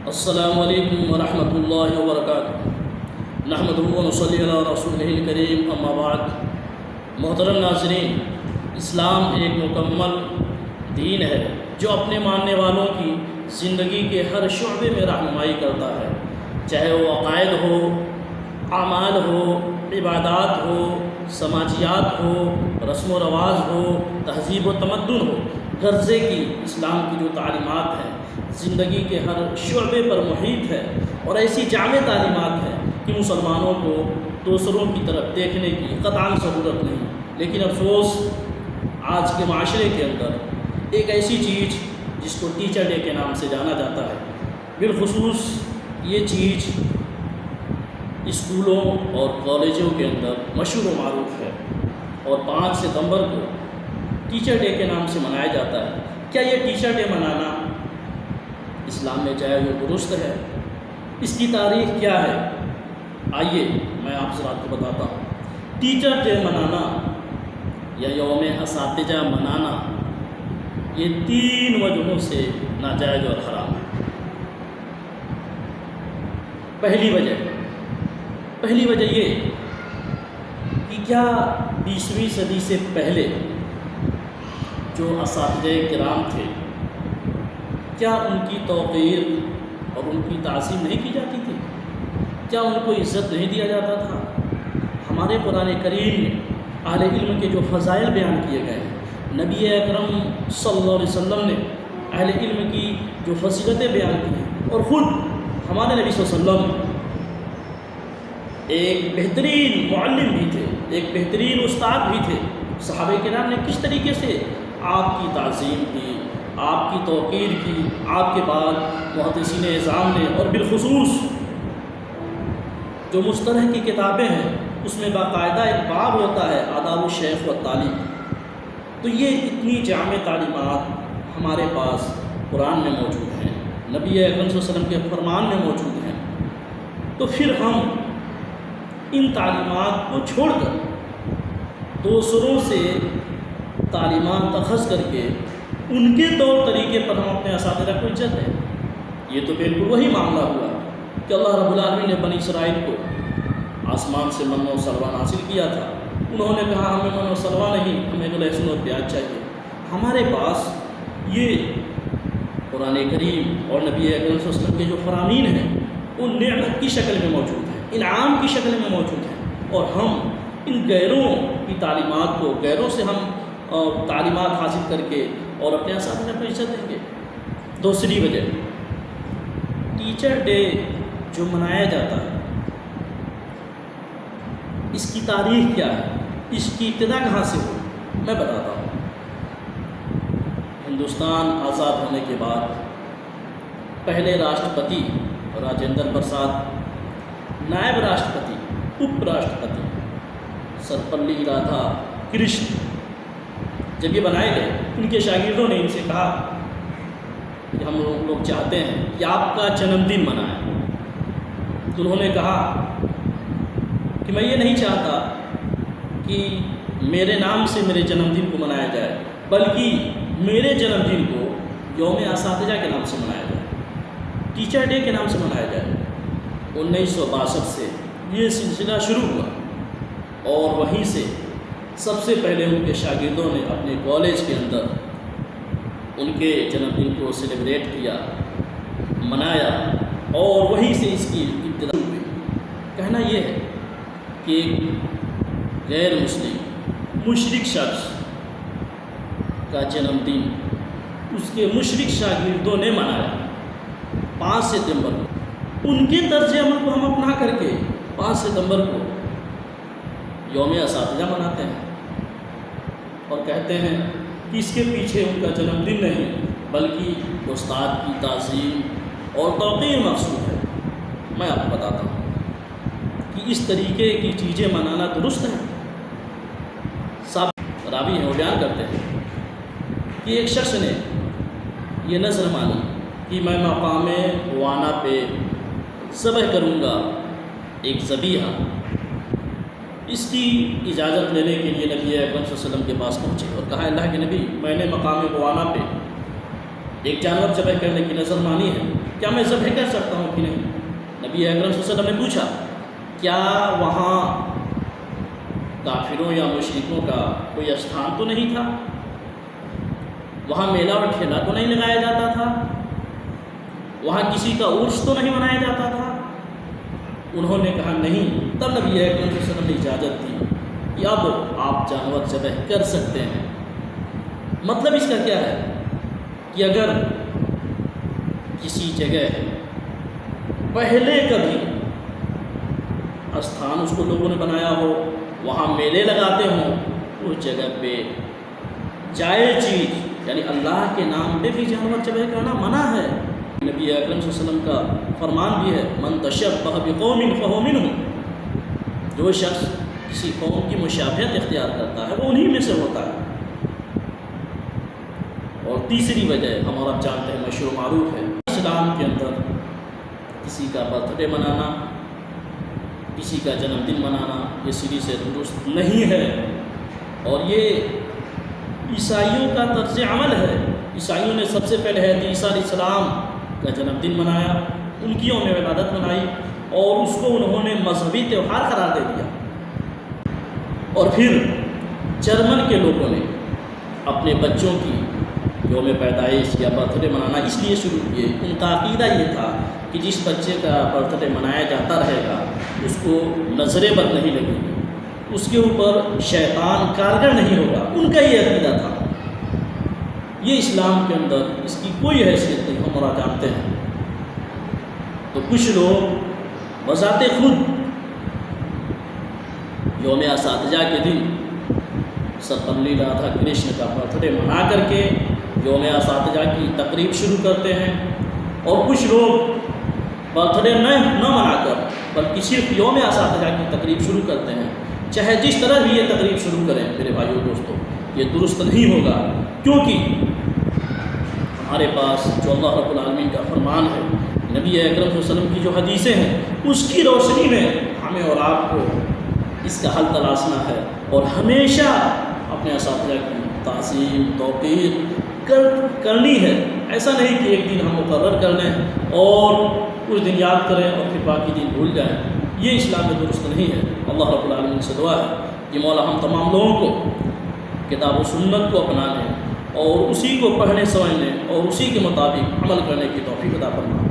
السلام علیکم ورحمۃ اللہ وبرکاتہ۔ نحمدہ و نصلی علی رسولہ الکریم، اما بعد۔ محترم ناظرین، اسلام ایک مکمل دین ہے جو اپنے ماننے والوں کی زندگی کے ہر شعبے میں رہنمائی کرتا ہے، چاہے وہ عقائد ہو، اعمال ہو، عبادات ہو، سماجیات ہو، رسم و رواج ہو، تہذیب و تمدن ہو۔ غرضے کی اسلام کی جو تعلیمات ہیں زندگی کے ہر شعبے پر محیط ہے، اور ایسی جامع تعلیمات ہیں کہ مسلمانوں کو دوسروں کی طرف دیکھنے کی قطعاً ضرورت نہیں۔ لیکن افسوس، آج کے معاشرے کے اندر ایک ایسی چیز جس کو ٹیچر ڈے کے نام سے جانا جاتا ہے، بالخصوص یہ چیز اسکولوں اور کالجوں کے اندر مشہور و معروف ہے، اور 5 ستمبر کو ٹیچر ڈے کے نام سے منایا جاتا ہے۔ کیا یہ ٹیچر ڈے منانا اسلام میں جائز و درست ہے؟ اس کی تاریخ کیا ہے؟ آئیے میں آپ حضرات کو بتاتا ہوں۔ ٹیچر ڈے منانا یا یوم اساتذہ منانا یہ 3 وجہوں سے ناجائز اور حرام ہے۔ پہلی وجہ یہ کہ کیا 20ویں صدی سے پہلے جو اساتذہ کرام تھے، کیا ان کی توقیر اور ان کی تعظیم نہیں کی جاتی تھی؟ کیا ان کو عزت نہیں دیا جاتا تھا؟ ہمارے قرآن کریم میں اہل علم کے جو فضائل بیان کیے گئے ہیں، نبی اکرم صلی اللہ علیہ وسلم نے اہل علم کی جو فضیلتیں بیان کی ہیں، اور خود ہمارے نبی صلی اللہ علیہ وسلم ایک بہترین معلم بھی تھے، ایک بہترین استاد بھی تھے۔ صحابہ کرام نے کس طریقے سے آپ کی تعظیم کی، آپ کی توقیر کی، آپ کے بعد محدثین اعظام نے، اور بالخصوص جو مصطلح کی کتابیں ہیں اس میں باقاعدہ ایک باب ہوتا ہے آداب الشیخ و تعلیم۔ تو یہ اتنی جامع تعلیمات ہمارے پاس قرآن میں موجود ہیں، نبی اکرم صلی اللہ علیہ وسلم کے فرمان میں موجود ہیں، تو پھر ہم ان تعلیمات کو چھوڑ کر دوسروں سے تعلیمات اخذ کر کے ان کے طور طریقے پر ہم اپنے اساتذہ کو عزت دیں، یہ تو بالکل وہی معاملہ ہوا کہ اللہ رب العالمین نے بنی اسرائیل کو آسمان سے من و سلوہ نازل کیا تھا۔ انہوں نے کہا ہمیں من و سلوہ نہیں، ہمیں تو لہسن اور پیاز چاہیے۔ ہمارے پاس یہ قرآن کریم اور نبی اکرم صلی اللہ علیہ وسلم کے جو فرامین ہیں وہ نعمت کی شکل میں موجود ہیں، انعام کی شکل میں موجود ہیں، اور ہم ان غیروں کی تعلیمات کو، غیروں سے ہم تعلیمات حاصل کر کے اور اپنے اساتذہ کو عزت دیں گے۔ دوسری وجہ، ٹیچر ڈے جو منایا جاتا ہے اس کی تاریخ کیا ہے، اس کی ابتدا کہاں سے ہوئی، میں بتاتا ہوں۔ ہندوستان آزاد ہونے کے بعد پہلے راشٹرپتی راجندر پرساد، نائب راشٹرپتی، اپ راشٹرپتی سرپلی رادھا کرشن جب یہ بنائے گئے، ان کے شاگردوں نے ان سے کہا کہ ہم لوگ چاہتے ہیں کہ آپ کا جنم دن منائیں۔ تو انہوں نے کہا کہ میں یہ نہیں چاہتا کہ میرے نام سے میرے جنم دن کو منایا جائے، بلکہ میرے جنم دن کو یوم اساتذہ کے نام سے منایا جائے، ٹیچر ڈے کے نام سے منایا جائے۔ 1962 سے یہ سلسلہ شروع ہوا، اور وہیں سے سب سے پہلے ان کے شاگردوں نے اپنے کالج کے اندر ان کے جنم دن کو سیلیبریٹ کیا، منایا، اور وہیں سے اس کی ابتدا ہوئی۔ کہنا یہ ہے کہ ایک غیر مسلم مشرک شخص کا جنم دن اس کے مشرک شاگردوں نے منایا 5 ستمبر کو۔ ان کے طرز عمل کو ہم اپنا کر کے 5 ستمبر کو یوم اساتذہ مناتے ہیں، اور کہتے ہیں کہ اس کے پیچھے ان کا جنم دن نہیں بلکہ استاد کی تعظیم اور توقیر مقصود ہے۔ میں آپ کو بتاتا ہوں کہ اس طریقے کی چیزیں منانا درست ہے۔ صاحب راوی ہیں، وہ بیان کرتے ہیں کہ ایک شخص نے یہ نذر مانی کہ میں مقام وانا پہ ذبح کروں گا ایک ذبیحہ۔ اس کی اجازت لینے کے لیے نبی اکرم صلی اللہ علیہ وسلم کے پاس پہنچے اور کہا اللہ کے نبی، میں نے مقام وانا پہ ایک جانور ذبح کرنے کی نذر مانی ہے، کیا میں ذبح کر سکتا ہوں کہ نہیں؟ نبی اکرم صلی اللہ علیہ وسلم نے پوچھا کیا وہاں کافروں یا مشرکوں کا کوئی استھان تو نہیں تھا؟ وہاں میلہ اور ٹھیلا تو نہیں لگایا جاتا تھا؟ وہاں کسی کا عرس تو نہیں منایا جاتا تھا؟ انہوں نے کہا نہیں۔ تب نبی اکرم صلی اللہ علیہ وسلم نے اجازت دی کہ اب آپ جانور ذبح کر سکتے ہیں۔ مطلب اس کا کیا ہے کہ اگر کسی جگہ پہلے کبھی استھان اس کو لوگوں نے بنایا ہو، وہاں میلے لگاتے ہوں، اس جگہ پہ جائز چیز یعنی اللہ کے نام پہ بھی جانور ذبح کرنا منع ہے۔ نبی اکرم صلی اللہ علیہ وسلم کا فرمان بھی ہے من تشبہ بقوم فہو منہم، جو شخص کسی قوم کی مشابہت اختیار کرتا ہے وہ انہی میں سے ہوتا ہے۔ اور تیسری وجہ ہم اور آپ جانتے ہیں، مشہور معروف ہے، اسلام کے اندر کسی کا برتھ ڈے منانا، کسی کا جنم دن منانا یہ سری سے درست نہیں ہے، اور یہ عیسائیوں کا طرز عمل ہے۔ عیسائیوں نے سب سے پہلے حضرت عیسیٰ علیہ السلام کا جنم دن منایا، ان کی یوم ولادت منائی، اور اس کو انہوں نے مذہبی تہوار قرار دے دیا۔ اور پھر جرمن کے لوگوں نے اپنے بچوں کی یوم پیدائش یا برتھ ڈے منانا اس لیے شروع کیے، ان کا عقیدہ یہ تھا کہ جس بچے کا برتھ ڈے منایا جاتا رہے گا اس کو نظر بد نہیں لگے گی، اس کے اوپر شیطان کارگر نہیں ہوگا، ان کا یہ عقیدہ تھا۔ یہ اسلام کے اندر اس کی کوئی حیثیت نہیں، ہم اور جانتے ہیں۔ تو کچھ لوگ بذات خود یوم اساتذہ کے دن سرپلی رادھا کرشن کا برتھ ڈے منا کر کے یوم اساتذہ کی تقریب شروع کرتے ہیں، اور کچھ لوگ برتھ ڈے نہ منا کر بلکہ صرف یوم اساتذہ کی تقریب شروع کرتے ہیں۔ چاہے جس طرح بھی یہ تقریب شروع کریں میرے بھائیوں دوستوں، یہ درست نہیں ہوگا، کیونکہ ہمارے پاس جو اللہ رب العالمین کا فرمان ہے، نبی اکرم صلی اللہ علیہ وسلم کی جو حدیثیں ہیں، اس کی روشنی میں ہمیں اور آپ کو اس کا حل تلاشنا ہے، اور ہمیشہ اپنے اساتذہ کی تعظیم توقیر کرنی ہے۔ ایسا نہیں کہ ایک دن ہم مقرر کر لیں اور کچھ دن یاد کریں اور پھر باقی دن بھول جائیں، یہ اسلام میں درست نہیں ہے۔ اللہ رب العالمین سے دعا ہے کہ مولا ہم تمام لوگوں کو کتاب و سنت کو اپنانے اور اسی کو پڑھنے سمجھنے اور اسی کے مطابق عمل کرنے کی توفیق عطا فرمائے۔